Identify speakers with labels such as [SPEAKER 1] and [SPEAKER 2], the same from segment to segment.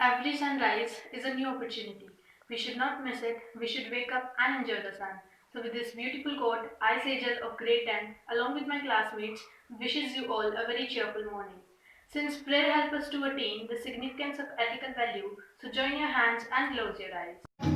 [SPEAKER 1] Every sunrise is a new opportunity. We should not miss it. We should wake up and enjoy the sun. So, with this beautiful quote, I, Sejal of grade 10, along with my classmates, wishes you all a very cheerful morning. Since prayer helps us to attain the significance of ethical value, so join your hands and close your eyes.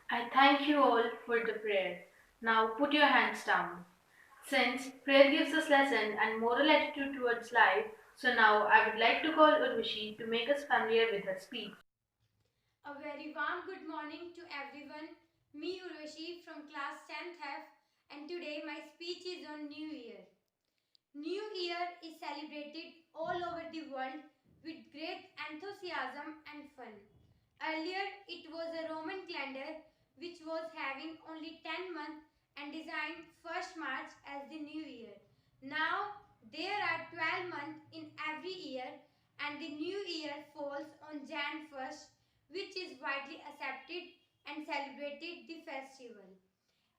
[SPEAKER 1] I thank you all for the prayer. Now put your hands down. Since prayer gives us lesson and moral attitude towards life, so now I would like to call Urvashi to make us familiar with her speech.
[SPEAKER 2] A very warm good morning to everyone. Me Urvashi from class 10th F, and today my speech is on New Year. New Year is celebrated all over the world with great enthusiasm and fun. Earlier it was a Roman calendar which was having only 10 months and designed 1st March as the New Year. Now there are 12 months in every year and the New Year falls on Jan 1st, which is widely accepted and celebrated the festival.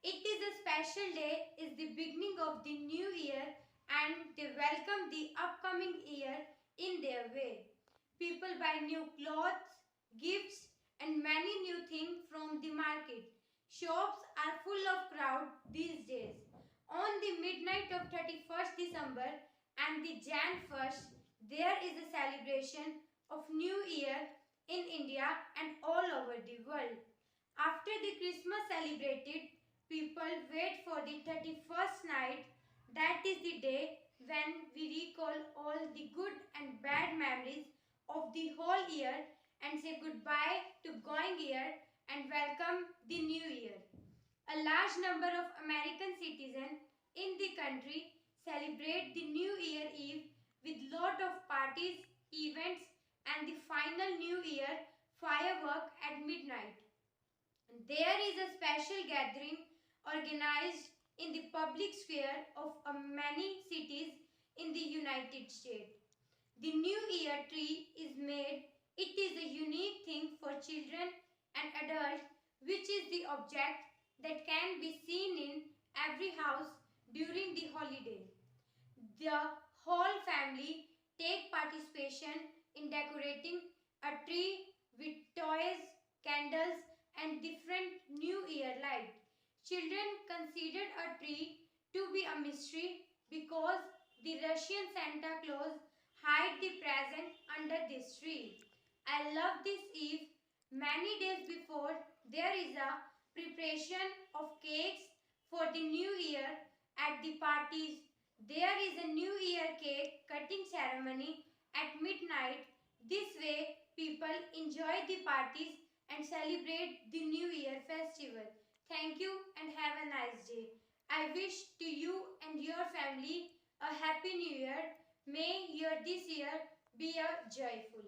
[SPEAKER 2] It is a special day, is the beginning of the new year and they welcome the upcoming year in their way. People buy new clothes, gifts and many new things from the market. Shops are full of crowd these days. On the midnight of 31st December and the Jan 1st, there is a celebration of New Year in India and all over the world. After the Christmas celebrated, people wait for the 31st night. That is the day when we recall all the good and bad memories of the whole year and say goodbye to going year and welcome the new year. A large number of American citizens in the country celebrate the New Year Eve with lot of parties, events and the final New Year firework at midnight. There is a special gathering organized in the public square of many cities in the United States. The New Year tree is made. It is a unique thing for children and adults, which is the object that can be seen in every house during the holiday. The whole family take participation in decorating a tree with toys, candles and different New Year light. Children considered a tree to be a mystery because the Russian Santa Claus hide the present under this tree. I love this eve. Many days before, there is a preparation of cakes for the new year at the parties. There is a new year cake cutting ceremony at midnight. This way, people enjoy the parties and celebrate the new year festival. Thank you and have a nice day. I wish to you and your family a happy new year. May your this year be a joyful.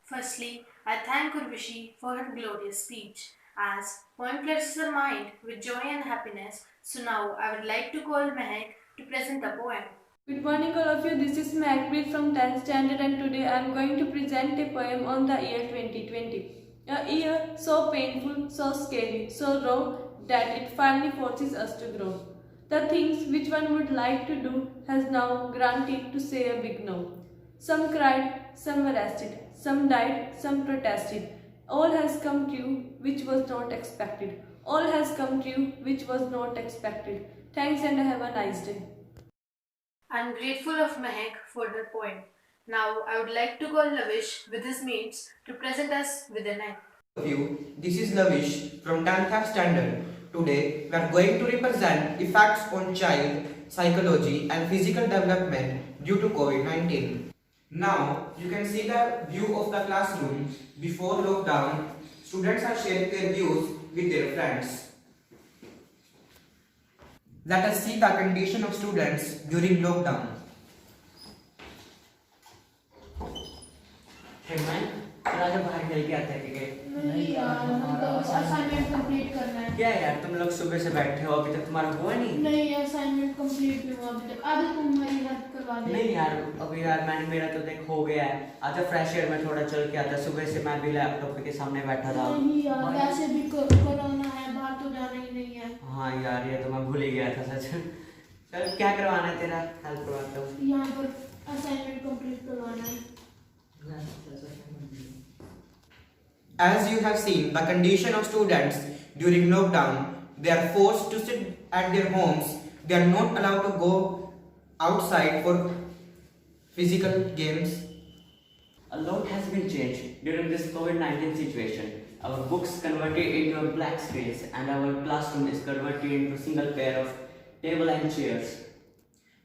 [SPEAKER 1] Firstly, I thank Urvashi for her glorious speech. As poem flushes her mind with joy and happiness, so now I would like to call Mehak to present a poem.
[SPEAKER 3] Good morning all of you, this is Mahakpreet from 10th standard and today I am going to present a poem on the year 2020. A year so painful, so scary, so raw that it finally forces us to grow. The things which one would like to do has now granted to say a big no. Some cried, some were arrested, some died, some protested. All has come true which was not expected. All has come true which was not expected. Thanks and have a nice day.
[SPEAKER 1] I am grateful of Mehak for her poem. Now I would like to call Lavish with his mates to present us with an act.
[SPEAKER 4] You. This is Lavish from 10th Standard. Today, we are going to represent effects on child psychology and physical development due to COVID-19. Now, you can see the view of the classroom before lockdown. Students are sharing their views with their friends. Let us see the condition of students during lockdown.
[SPEAKER 5] राजा बाहर खेल के आते हैं
[SPEAKER 6] नहीं यार हमको assignment complete करना है।
[SPEAKER 5] क्या यार तुम लोग सुबह से बैठे हो अभी तक तुम्हारा हुआ नहीं?
[SPEAKER 6] नहीं असाइनमेंट कंप्लीट नहीं हुआ अभी तक। अभी तुम मेरी हेल्प करवा दे।
[SPEAKER 5] नहीं यार अभी यार मैंने मेरा तो देख हो गया है। आजा फ्रेश एयर में थोड़ा चल के आता। सुबह से मैं भी लैपटॉप के सामने बैठा था।
[SPEAKER 6] नहीं यार वैसे भी कोरोना है बाहर तो जाना ही नहीं है।
[SPEAKER 5] हाँ यार ये तो मैं भूल ही गया था सच। चल क्या करवाना है तेरा? हेल्प करवाता हूँ।
[SPEAKER 6] यहाँ पर असाइनमेंट कंप्लीट करवाना है।
[SPEAKER 4] As you have seen, the condition of students during lockdown, they are forced to sit at their homes. They are not allowed to go outside for physical games.
[SPEAKER 5] A lot has been changed during this COVID-19 situation. Our books converted into a black space and our classroom is converted into a single pair of table and chairs.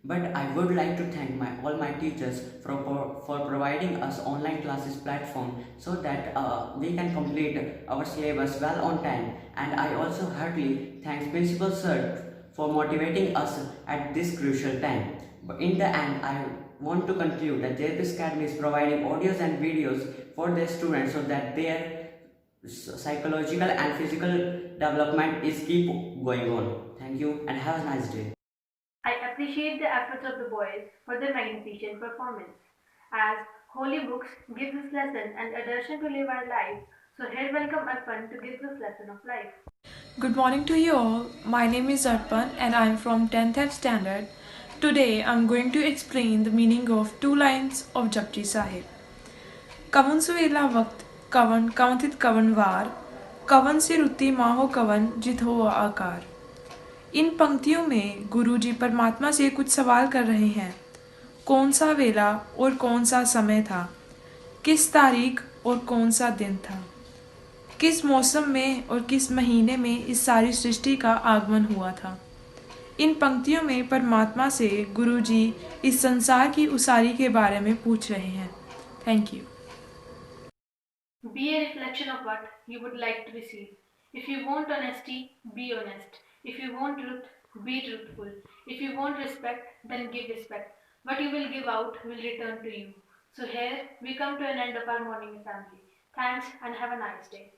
[SPEAKER 5] But I would like to thank all my teachers for providing us online classes platform so that we can complete our syllabus well on time. And I also heartily thank Principal Sir for motivating us at this crucial time. But in the end, I want to conclude that JPS Academy is providing audios and videos for their students so that their psychological and physical development is keep going on. Thank you and have a nice day.
[SPEAKER 1] I appreciate the efforts of the boys for their magnificent performance. As holy books give this lesson and a darshan to live our life, so here welcome Arpan to give this lesson of life.
[SPEAKER 7] Good morning to you all. My name is Arpan and I am from 10th F standard. Today I am going to explain the meaning of two lines of Japji Sahib. Kavan suela waqt kavan kavanthit kavan var kavan se rutti maho kavan jit ho आकार। इन पंक्तियों में गुरुजी परमात्मा से कुछ सवाल कर रहे हैं। कौन सा वेला और कौन सा समय था, किस तारीख और कौन सा दिन था, किस मौसम में और किस महीने में इस सारी सृष्टि का आगमन हुआ था। इन पंक्तियों में परमात्मा से गुरुजी इस संसार की उसारी के बारे में पूछ रहे हैं। Thank you.
[SPEAKER 1] Be a reflection of what you would like to receive. If you want honesty, be honest. If you want truth, be truthful. If you want respect, then give respect. What you will give out will return to you. So here we come to an end of our morning assembly. Thanks and have a nice day.